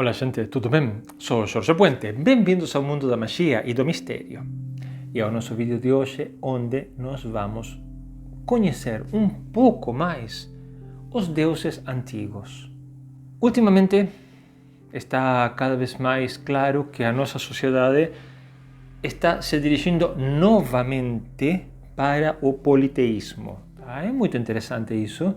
Olá gente, tudo bem? Sou Jorge Puente, bem-vindos ao mundo da magia e do mistério. E ao nosso vídeo de hoje, onde nós vamos conhecer um pouco mais os deuses antigos. Ultimamente está cada vez mais claro que a nossa sociedade está se dirigindo novamente para o politeísmo. É muito interessante isso.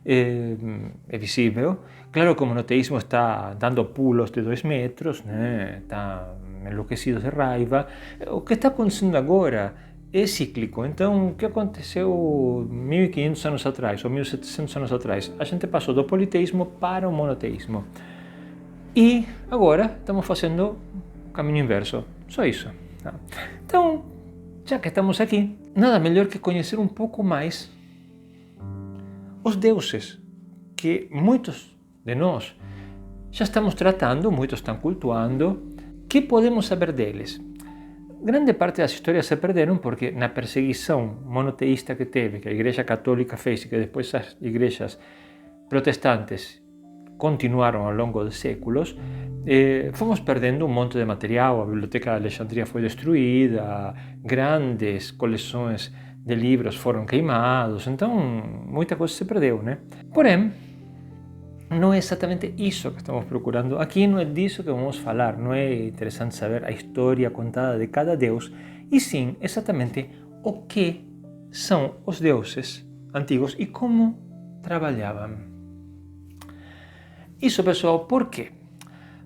É visível. Claro que o monoteísmo está dando pulos de 2 metros, né? Está enlouquecido de raiva. O que está acontecendo agora é cíclico. Então, o que aconteceu 1500 anos atrás ou 1700 anos atrás? A gente passou do politeísmo para o monoteísmo. E agora estamos fazendo o caminho inverso. Só isso. Tá? Então, já que estamos aqui, nada melhor que conhecer um pouco mais os deuses que muitos de nós já estamos tratando, muitos estão cultuando. Que podemos saber deles? Grande parte das histórias se perderam porque na perseguição monoteísta que teve, que a Igreja Católica fez e que depois as igrejas protestantes continuaram ao longo de séculos, fomos perdendo um monte de material. A Biblioteca de Alexandria foi destruída, grandes coleções de livros foram queimados, então muita coisa se perdeu, né? Porém, não é exatamente isso que estamos procurando. Aqui não é disso que vamos falar, não é interessante saber a história contada de cada deus, e sim exatamente o que são os deuses antigos e como trabalhavam. Isso, pessoal, por quê?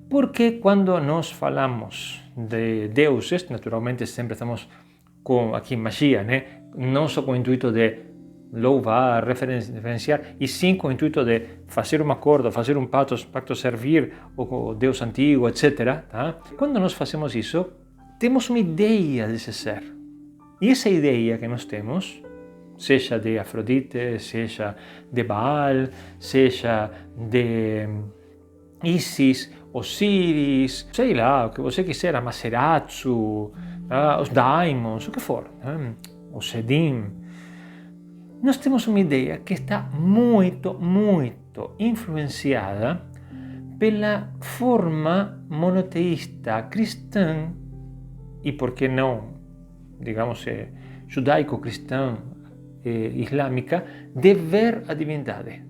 Porque quando nós falamos de deuses, naturalmente sempre estamos com aqui magia, né? Não só com o intuito de louvar, referenciar, e sim com o intuito de fazer um acordo, fazer um pacto servir o Deus antigo, etc. Tá? Quando nós fazemos isso, temos uma ideia desse ser. E essa ideia que nós temos, seja de Afrodite, seja de Baal, seja de Isis, Osíris, sei lá, o que você quiser, Amaterasu, os Daimons, o que for, o Sedim. Nós temos uma ideia que está muito influenciada pela forma monoteísta cristã e, por que não, digamos, judaico-cristã islâmica de ver a divindade.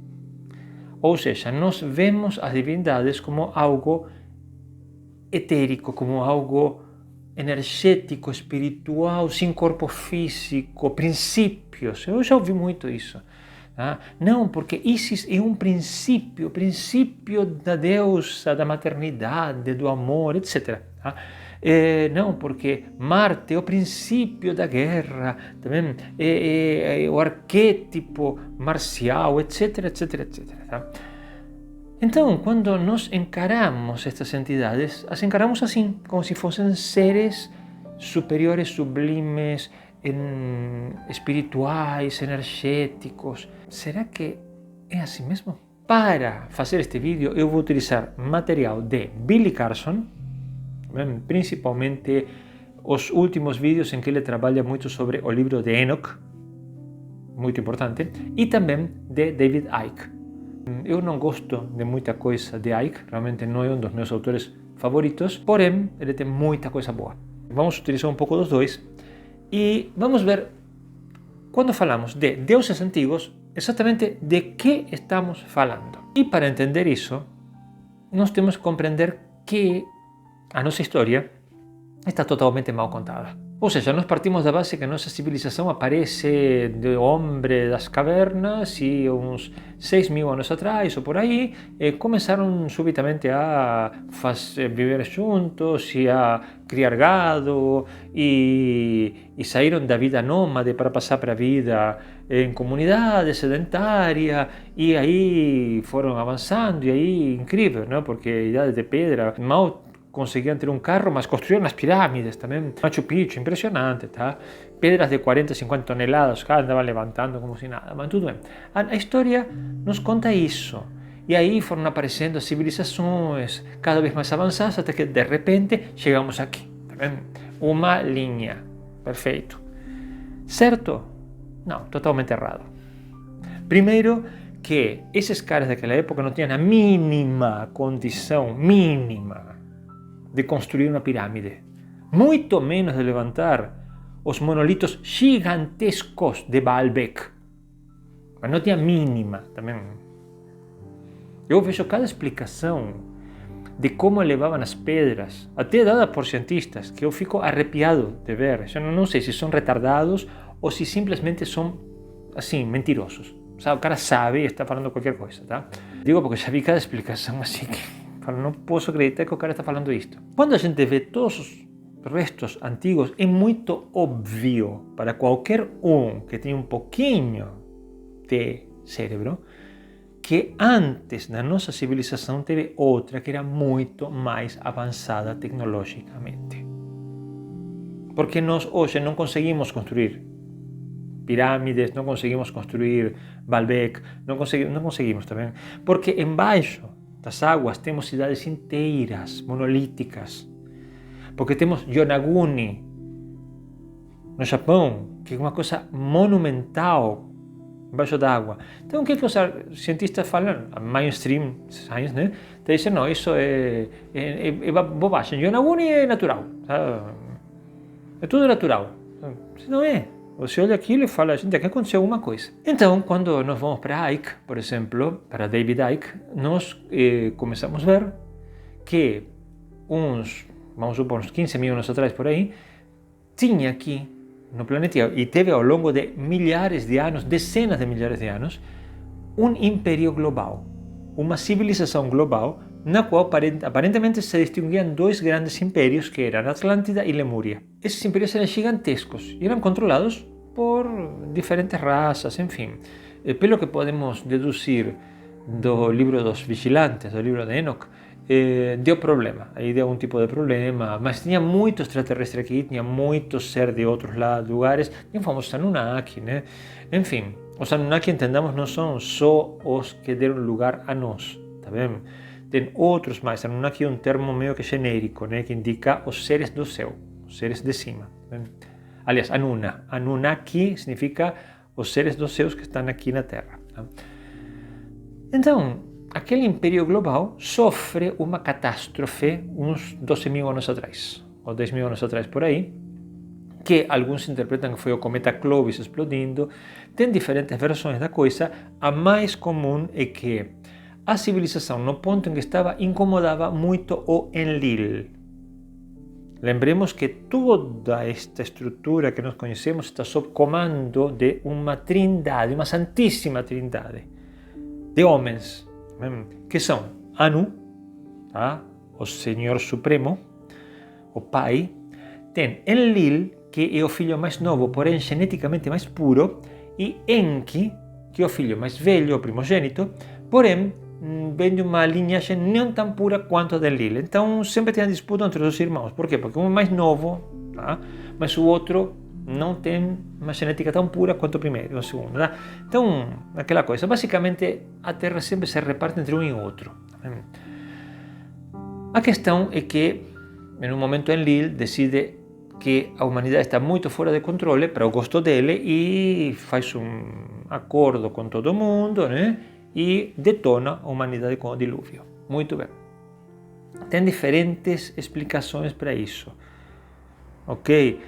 Ou seja, nós vemos as divindades como algo etérico, como algo energético, espiritual, sem corpo físico, princípios. Eu já ouvi muito isso. Tá? Não, porque Isis é um princípio da deusa, da maternidade, do amor, etc. Tá? Não, porque Marte é o princípio da guerra, também é o arquétipo marcial, etc, etc, etc. Tá? Então, quando nós encaramos estas entidades, as encaramos assim, como se fossem seres superiores, sublimes, espirituais, energéticos. Será que é assim mesmo? Para fazer este vídeo, eu vou utilizar material de Billy Carson, principalmente os últimos vídeos em que ele trabalha muito sobre o livro de Enoch, muito importante, e também de David Icke. Eu não gosto de muita coisa de Icke, realmente não é um dos meus autores favoritos, porém ele tem muita coisa boa. Vamos utilizar um pouco dos dois e vamos ver, quando falamos de deuses antigos, exatamente de que estamos falando. E para entender isso, nós temos que compreender que a nossa história está totalmente mal contada. Ou seja, nós partimos da base que a nossa civilização aparece do homem das cavernas e uns 6.000 anos atrás, ou por aí, começaram subitamente a viver juntos e a criar gado e saíram da vida nômade para passar para a vida em comunidade sedentária, e aí foram avançando, e aí incrível, não? Porque a idade de pedra, mal conseguiam ter um carro, mas construíram as pirâmides também. Machu Picchu, impressionante, tá? Pedras de 40, 50 toneladas, os caras andavam levantando como se nada, mas tudo bem. A história nos conta isso. E aí foram aparecendo as civilizações cada vez mais avançadas, até que de repente chegamos aqui, tá vendo? Uma linha, perfeito. Certo? Não, totalmente errado. Primeiro, que esses caras daquela época não tinham a mínima condição, mínima, de construir uma pirâmide. Muito menos de levantar os monolitos gigantescos de Baalbek. Mas não tinha mínima também. Eu vejo cada explicação de como levavam as pedras, até dada por cientistas, que eu fico arrepiado de ver. Eu não sei se são retardados ou se simplesmente são, assim, mentirosos. O cara sabe e está falando qualquer coisa, tá? Digo porque já vi cada explicação assim que não posso acreditar que o cara está falando isto. Quando a gente vê todos os restos antigos, é muito óbvio para qualquer que tenha um pouquinho de cérebro que antes da nossa civilização teve outra que era muito mais avançada tecnologicamente. Porque nós hoje não conseguimos construir pirâmides, não conseguimos construir Baalbek, não conseguimos também, porque embaixo das águas temos cidades inteiras, monolíticas, porque temos Yonaguni no Japão, que é uma coisa monumental embaixo da água. Então o que os cientistas falam? A mainstream science, né? Te dizem, não, isso é bobagem, Yonaguni é natural, é tudo natural. Não é. Você olha aquilo e fala, gente, aqui aconteceu alguma coisa. Então, quando nós vamos para Icke, por exemplo, para David Icke, nós começamos a ver que vamos supor, uns 15 mil anos atrás por aí, tinha aqui no planeta, e teve ao longo de milhares de anos, dezenas de milhares de anos, um império global, uma civilização global, na qual aparentemente se distinguiam dois grandes impérios, que eram Atlântida e Lemúria. Esses impérios eram gigantescos e eram controlados por diferentes raças, enfim. Pelo que podemos deduzir do livro dos Vigilantes, do livro de Enoch, deu problema, aí deu algum tipo de problema, mas tinha muito extraterrestre aqui, tinha muito ser de outros lugares, tinha o famoso Anunnaki, né? Enfim, os Anunnaki, entendamos, não são só os que deram lugar a nós, tá vendo? Tem outros mais. Anunnaki é um termo meio que genérico, né, que indica os seres do céu, os seres de cima. Né? Aliás, Anunnaki significa os seres dos céus que estão aqui na Terra. Né? Então, aquele império global sofre uma catástrofe uns 12 mil anos atrás, ou 10 mil anos atrás por aí, que alguns interpretam que foi o cometa Clovis explodindo. Tem diferentes versões da coisa. A mais comum é que a civilização, no ponto em que estava, incomodava muito o Enlil. Lembremos que toda esta estrutura que nós conhecemos está sob comando de uma trindade, uma santíssima trindade de homens, que são Anu, tá? O Senhor Supremo, o Pai, tem Enlil, que é o filho mais novo, porém geneticamente mais puro, e Enki, que é o filho mais velho, o primogênito, porém vem de uma linhagem não tão pura quanto a de Enlil. Então sempre tem a disputa entre os irmãos. Por quê? Porque um é mais novo, tá? Mas o outro não tem uma genética tão pura quanto o primeiro, o segundo. Tá? Então, aquela coisa. Basicamente, a Terra sempre se reparte entre um e outro. A questão é que, em um momento, Enlil decide que a humanidade está muito fora de controle para o gosto dele e faz um acordo com todo mundo, né? E detona a humanidade com o dilúvio. Muito bem. Tem diferentes explicações para isso. Ok?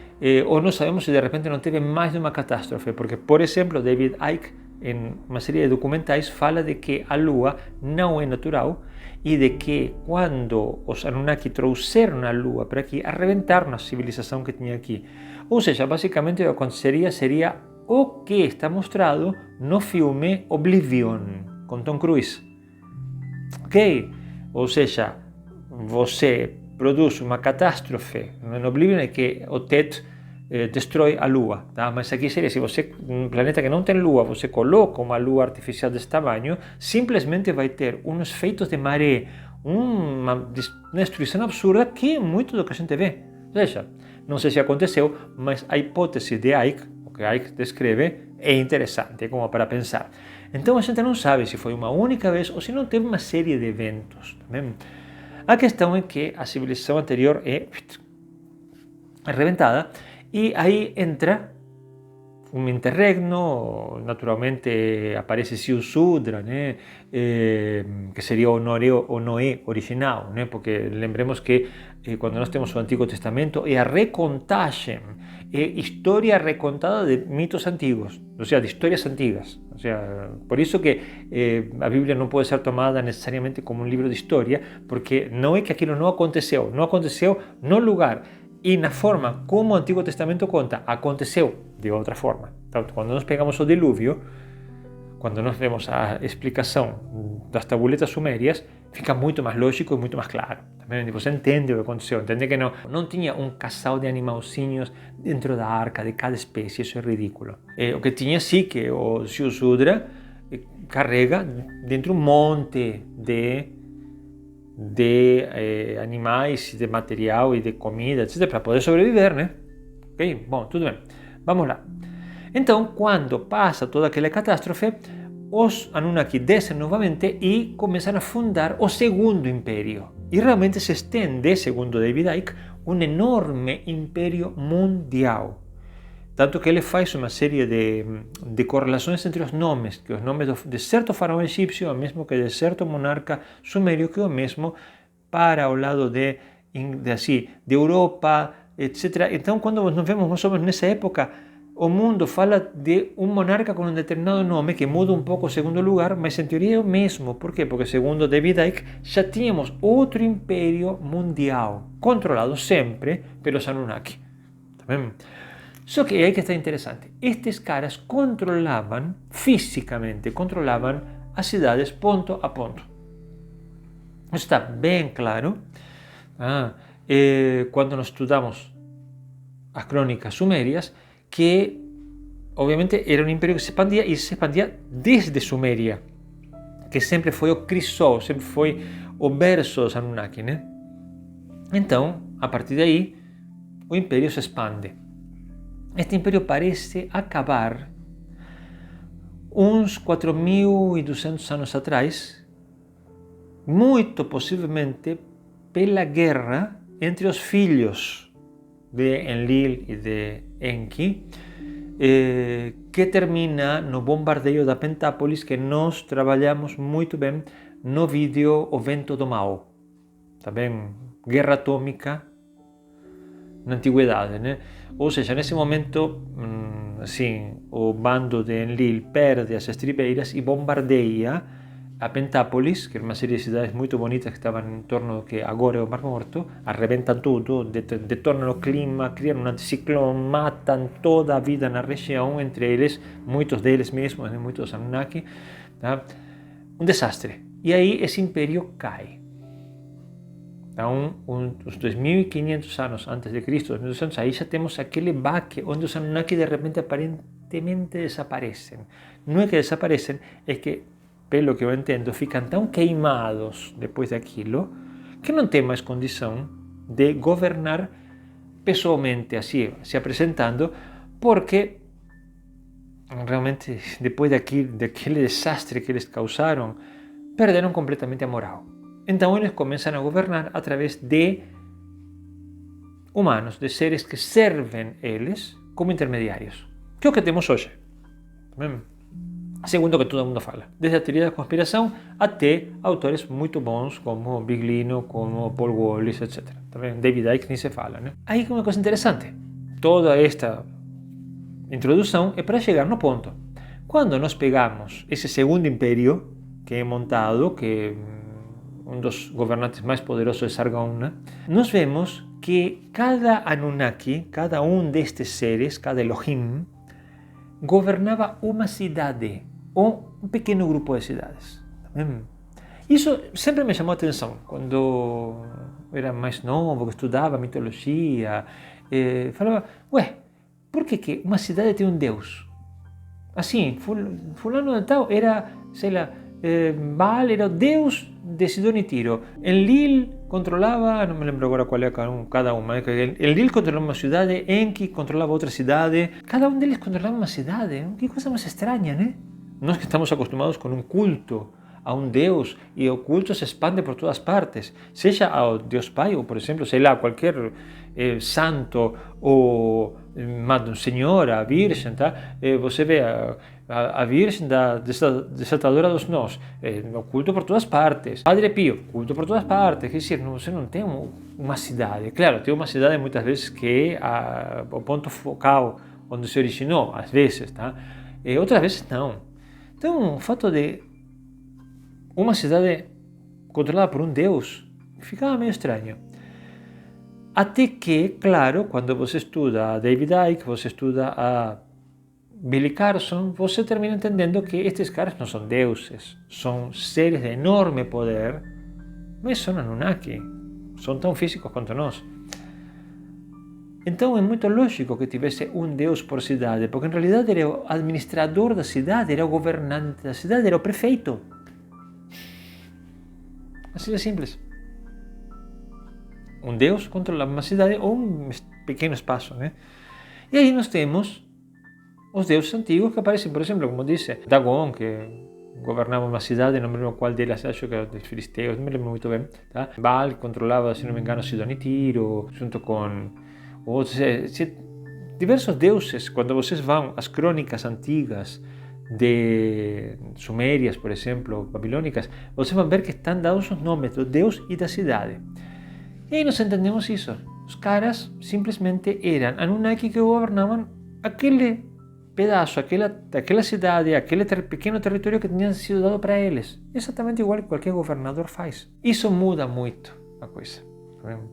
Ou nós sabemos se de repente não teve mais de uma catástrofe, porque, por exemplo, David Icke, em uma série de documentais, fala de que a Lua não é natural e de que quando os Anunnaki trouxeram a Lua para aqui, arrebentaram a civilização que tinha aqui. Ou seja, basicamente o que aconteceria seria o que está mostrado no filme Oblivion, com Tom Cruise. Ok? Ou seja, você produz uma catástrofe no Oblivion é que o Ted destrói a Lua, tá? Mas aqui seria, se você, um planeta que não tem Lua, você coloca uma Lua artificial desse tamanho, simplesmente vai ter uns efeitos de maré, uma destruição absurda, que é muito do que a gente vê. Ou seja, não sei se aconteceu, mas a hipótese de Icke, o que Icke descreve, é interessante, é como para pensar. Então a gente não sabe se foi uma única vez ou se não teve uma série de eventos. Também. A questão é que a civilização anterior é arrebentada e aí entra un interregno, naturalmente aparece Siusudra, né? Que seria o Noé original, né? Porque lembremos que quando nós temos o Antigo Testamento é a recontagem, é história recontada de mitos antigos, ou seja, de histórias antigas. O sea, por isso que a Bíblia não pode ser tomada necessariamente como um livro de história, porque não é que aquilo não aconteceu no lugar e na forma como o Antigo Testamento conta, aconteceu de outra forma. Então, quando nós pegamos o dilúvio, quando nós vemos a explicação das tabuletas sumérias, fica muito mais lógico e muito mais claro. Também você entende o que aconteceu, entende que não tinha um casal de animalzinhos dentro da arca de cada espécie, isso é ridículo. O que tinha sim que o Siusudra carrega dentro um monte de animais, de material e de comida, etc., para poder sobreviver, né? Ok? Bom, tudo bem. Vamos lá. Então, quando passa toda aquela catástrofe, os Anunnaki descem novamente e começam a fundar o segundo império. E realmente se estende, segundo David Icke, um enorme império mundial. Tanto que ele faz uma série de correlações entre os nomes, que os nomes de certo faraó egípcio é o mesmo que de certo monarca sumério, que é o mesmo para o lado de Europa, etc. Então, quando nós vemos mais ou menos nessa época, o mundo fala de um monarca com um determinado nome que muda um pouco o segundo lugar, mas em teoria é o mesmo. Por quê? Porque segundo David Icke, já tínhamos outro império mundial, controlado sempre pelos Anunnaki. Tá vendo? Só que é aí que está interessante. Estes caras fisicamente controlavam as cidades ponto a ponto. Isso está bem claro quando nós estudamos as crônicas sumérias, que obviamente era um império que se expandia desde Suméria, que sempre foi o crisol, sempre foi o berço dos Anunnaki, né? Então, a partir daí, o império se expande. Este império parece acabar uns 4.200 anos atrás, muito possivelmente pela guerra entre os filhos de Enlil e de Enki, que termina no bombardeio da Pentápolis, que nós trabalhamos muito bem no vídeo O Vento do Mal. Tá bem? Guerra atômica na antiguidade, né? Ou seja, nesse momento, o bando de Enlil perde as estribeiras e bombardeia a Pentápolis, que era uma série de cidades muito bonitas que estavam em torno do que agora é o Mar Morto, arrebentam tudo, detornam o clima, criam um anticiclone, matam toda a vida na região, entre eles, muitos deles mesmos, muitos Anunnaki, tá? Um desastre. E aí esse império cai. Então, uns 2.500 anos antes de Cristo, 2.200, aí já temos aquele baque onde os Anunnaki de repente aparentemente desaparecem. Não é que desaparecem, é que, pelo que eu entendo, ficam tão queimados depois daquilo que não tem mais condição de governar pessoalmente, assim, se apresentando, porque realmente depois daquele desastre que eles causaram, perderam completamente a moral. Então eles começam a governar através de humanos, de seres que servem eles como intermediários, que é o que temos hoje. Segundo o que todo mundo fala, desde a teoria da conspiração até autores muito bons como Biglino, como Paul Wallis, etc. Também David Icke nem se fala, né? Aí uma coisa interessante, toda esta introdução é para chegar no ponto. Quando nós pegamos esse segundo império que é montado, que um dos governantes mais poderosos de Sargon, nós vemos que cada Anunnaki, cada um destes seres, cada Elohim, governava uma cidade ou um pequeno grupo de cidades. Isso sempre me chamou a atenção. Quando era mais novo, que estudava mitologia, falava, por que uma cidade tem um deus? Assim, fulano de tal era, sei lá, Baal era o deus de Sidon e Tiro. Enlil controlava, não me lembro agora qual é cada um, mas Enlil controlava uma cidade, Enki controlava outra cidade, cada um deles controlava uma cidade. Que coisa mais estranha, né? Nós que estamos acostumados com um culto a um deus, e o culto se expande por todas partes, seja ao Deus Pai, ou por exemplo, sei lá, qualquer santo ou Manda um Senhor, a Virgem, tá? Você vê a Virgem da Desatadora dos Nós, o culto por todas partes. Padre Pio, culto por todas partes. Quer dizer, você não tem uma cidade. Claro, tem uma cidade muitas vezes que é o ponto focal onde se originou, às vezes, tá? E outras vezes não. Então, o fato de uma cidade controlada por um Deus ficava meio estranho. Até que, claro, quando você estuda a David Icke, você estuda a Billy Carson, você termina entendendo que estes caras não são deuses, são seres de enorme poder, mas são Anunnaki, são tão físicos quanto nós. Então é muito lógico que tivesse um deus por cidade, porque em realidade era o administrador da cidade, era o governante da cidade, era o prefeito. Assim de simples. Um deus controlava uma cidade ou um pequeno espaço, né? E aí nós temos os deuses antigos que aparecem, por exemplo, como disse Dagon, que governava uma cidade, não me lembro qual delas, acho que era dos filisteus, não me lembro muito bem, tá? Baal controlava, se não me engano, Sidon e Tiro, junto com outros, diversos deuses. Quando vocês vão às crônicas antigas de sumérias, por exemplo, babilônicas, vocês vão ver que estão dados os nomes do deus e da cidade. E aí nós entendemos isso. Os caras simplesmente eram Anunnaki que governavam aquele pedaço, aquela cidade, aquele pequeno território que tinha sido dado para eles. Exatamente igual que qualquer governador faz. Isso muda muito a coisa,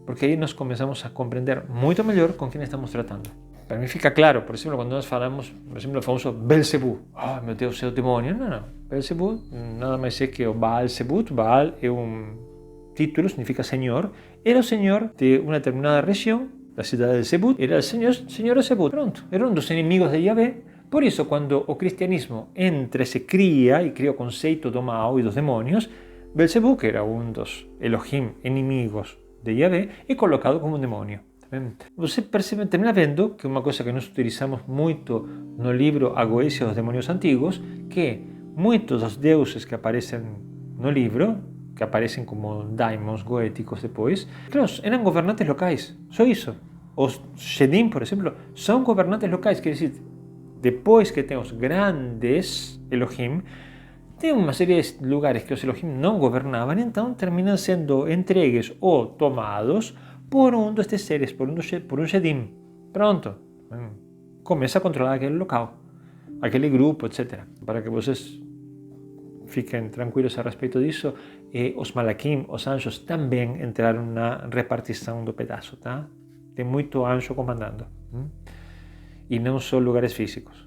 porque aí nós começamos a compreender muito melhor com quem estamos tratando. Para mim fica claro, por exemplo, quando nós falamos, por exemplo, o famoso Belzebu. Oh, meu Deus, é o demônio. Não. Belzebu nada mais é que o Baal Zebut. Baal é título, significa senhor. Era o senhor de uma determinada região, da cidade de Zebut. Era o senhor de Zebut. Pronto, era um dos inimigos de Yahvé. Por isso, quando o cristianismo entra, se cria e cria o conceito do mal e dos demônios, Belzebu, que era um dos Elohim inimigos de Yahvé, é colocado como um demônio. Você percebe, termina vendo que uma coisa que nós utilizamos muito no livro A Goécia dos Demônios Antigos, que muitos dos deuses que aparecem no livro, que aparecem como daimons goéticos depois, eram governantes locais, só isso. Os Shedim, por exemplo, são governantes locais, quer dizer, depois que tem os grandes Elohim, tem uma série de lugares que os Elohim não governavam, então terminam sendo entregues ou tomados por um destes seres, por um Shedim. Pronto, começa a controlar aquele local, aquele grupo, etc. Para que vocês fiquem tranquilos a respeito disso, os Malakim, os anjos, também entraram na repartição do pedaço, tá? Tem muito anjo comandando. E não só lugares físicos.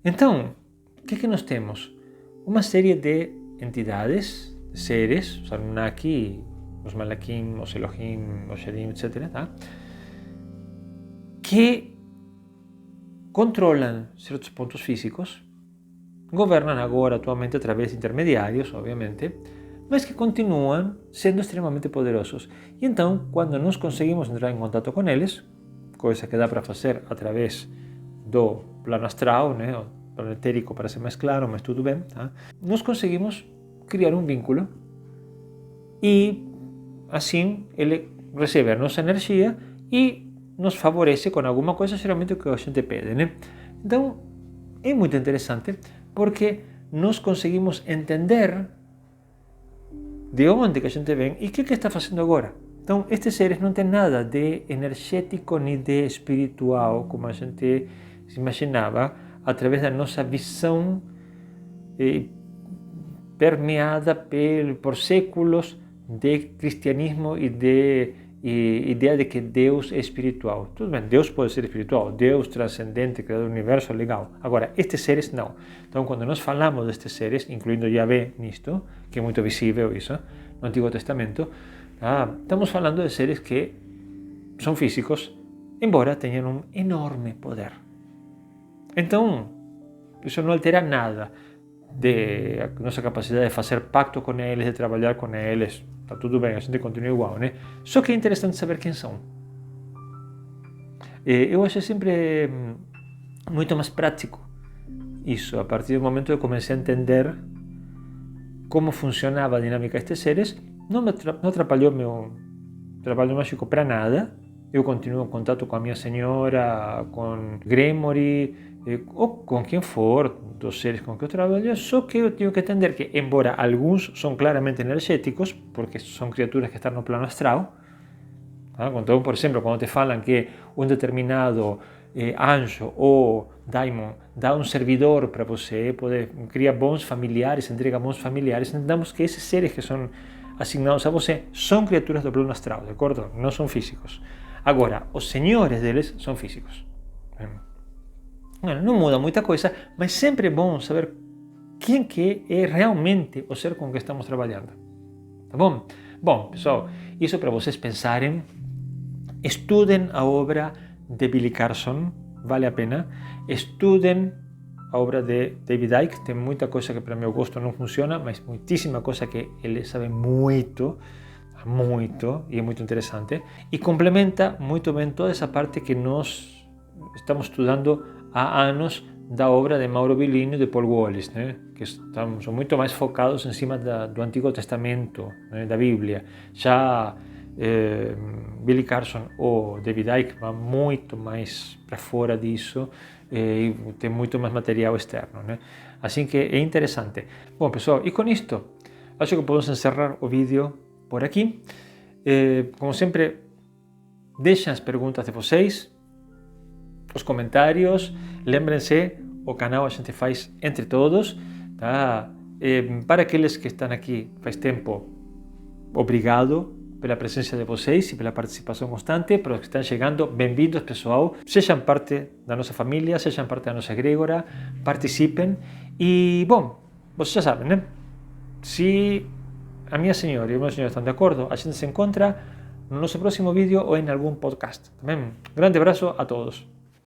Então, o que nós temos? Uma série de entidades, de seres, os Anunnaki, os Malakim, os Elohim, os Shedim, etc., tá? Que controlam certos pontos físicos, governam agora atualmente através de intermediários, obviamente, mas que continuam sendo extremamente poderosos. E então, quando nós conseguimos entrar em contato com eles, coisa que dá para fazer através do plano astral, né, o plano etérico para ser mais claro, mas tudo bem, tá? Nós conseguimos criar um vínculo e assim ele recebe a nossa energia e nos favorece com alguma coisa, geralmente o que a gente pede, né? Então é muito interessante porque nós conseguimos entender de onde que a gente vem e o que está fazendo agora. Então, estes seres não têm nada de energético nem de espiritual, como a gente se imaginava, através da nossa visão permeada por séculos de cristianismo e de ideia de que Deus é espiritual. Tudo bem, Deus pode ser espiritual, Deus transcendente, criador do universo, legal. Agora, estes seres não. Então, quando nós falamos destes seres, incluindo Yahvé nisto, que é muito visível isso, no Antigo Testamento, estamos falando de seres que são físicos, embora tenham um enorme poder. Então, isso não altera nada de nossa capacidade de fazer pacto com eles, de trabalhar com eles. Está tudo bem, a gente continua igual, né? Só que é interessante saber quem são. Eu achei sempre muito mais prático isso, a partir do momento que eu comecei a entender como funcionava a dinâmica destes seres. Não atrapalhou meu trabalho mágico para nada, eu continuo em contato com a minha senhora, com Gremory, ou com quem for, dos seres com que eu trabalho, só que eu tenho que entender que, embora alguns são claramente energéticos, porque são criaturas que estão no plano astral, tá? Então, por exemplo, quando te falam que um determinado anjo ou daimon dá um servidor para você, poder criar bons familiares, entrega bons familiares, entendamos que esses seres que são asignados a você são criaturas do plano astral, de acordo? Não são físicos. Agora, os senhores deles são físicos. Bueno, não muda muita coisa, mas sempre é bom saber quem que é realmente o ser com que estamos trabalhando. Tá bom? Bom, pessoal, isso para vocês pensarem. Estudem a obra de Billy Carson, vale a pena. Estudem a obra de David Icke, tem muita coisa que para meu gosto não funciona, mas muitíssima coisa que ele sabe muito, e é muito interessante. E complementa muito bem toda essa parte que nós estamos estudando há anos da obra de Mauro Billini e de Paul Wallis, né? Que são muito mais focados em cima do Antigo Testamento, né? Da Bíblia. Já Billy Carson ou David Icke vão muito mais para fora disso e tem muito mais material externo, né? Assim que é interessante. Bom, pessoal, e com isto, acho que podemos encerrar o vídeo por aqui. Como sempre, deixem as perguntas de vocês, os comentários. Lembrem-se, o canal a gente faz entre todos, tá? Para aqueles que estão aqui faz tempo, obrigado pela presença de vocês e pela participação constante. Para os que estão chegando, bem-vindos, pessoal. Sejam parte da nossa família, sejam parte da nossa egrégora, participem. E, bom, vocês já sabem, né? Se a minha senhora e o meu senhor estão de acordo, a gente se encontra no nosso próximo vídeo ou em algum podcast. Também, grande abraço a todos.